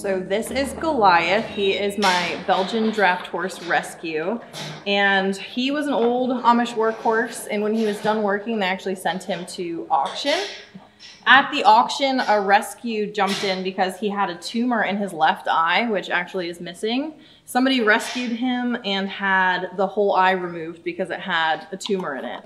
So this is Goliath. He is my Belgian draft horse rescue. And he was an old Amish workhorse. And when he was done working, they actually sent him to auction. At the auction, a rescue jumped in because he had a tumor in his left eye, which actually is missing. Somebody rescued him and had the whole eye removed because it had a tumor in it.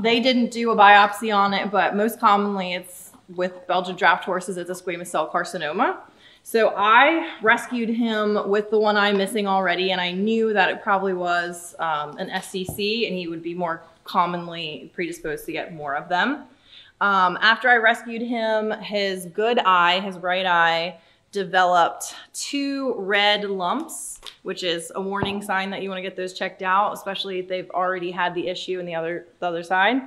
They didn't do a biopsy on it, but most commonly it's with Belgian draft horses, it's a squamous cell carcinoma. So I rescued him with the one eye missing already, and I knew that it probably was an SCC, and he would be more commonly predisposed to get more of them. After I rescued him, his good eye, his right eye, developed 2 red lumps, which is a warning sign that you want to get those checked out, especially if they've already had the issue in the other side.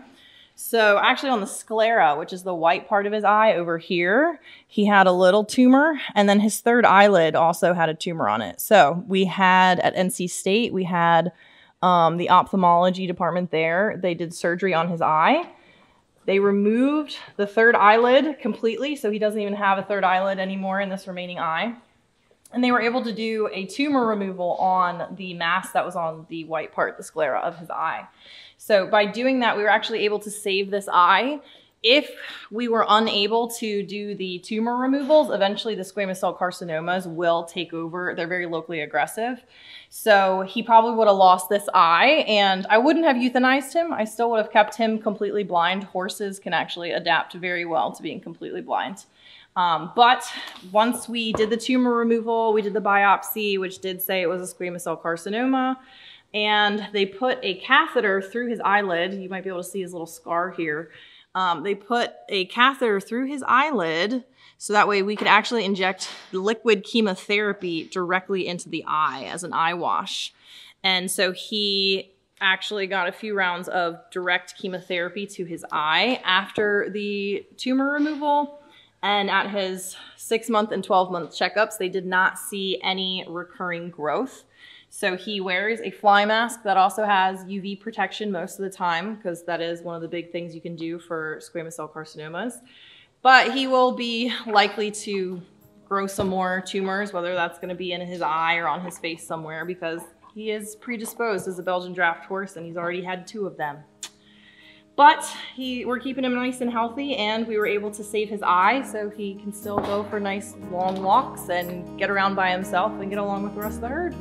So actually on the sclera, which is the white part of his eye over here, he had a little tumor, and then his third eyelid also had a tumor on it. So we had at NC State, we had the ophthalmology department there. They did surgery on his eye. They removed the third eyelid completely, so he doesn't even have a third eyelid anymore in this remaining eye. And they were able to do a tumor removal on the mass that was on the white part, the sclera of his eye. So by doing that, we were actually able to save this eye. If we were unable to do the tumor removals, eventually the squamous cell carcinomas will take over. They're very locally aggressive. So he probably would have lost this eye, and I wouldn't have euthanized him. I still would have kept him completely blind. Horses can actually adapt very well to being completely blind. But once we did the tumor removal, we did the biopsy, which did say it was a squamous cell carcinoma, and they put a catheter through his eyelid. You might be able to see his little scar here. They put a catheter through his eyelid so that way we could actually inject liquid chemotherapy directly into the eye as an eye wash. And so he actually got a few rounds of direct chemotherapy to his eye after the tumor removal. And at his 6-month and 12-month checkups, they did not see any recurring growth. So he wears a fly mask that also has UV protection most of the time, because that is one of the big things you can do for squamous cell carcinomas. But he will be likely to grow some more tumors, whether that's going to be in his eye or on his face somewhere, because he is predisposed as a Belgian draft horse, and he's already had 2 of them. But we're keeping him nice and healthy, and we were able to save his eye so he can still go for nice long walks and get around by himself and get along with the rest of the herd.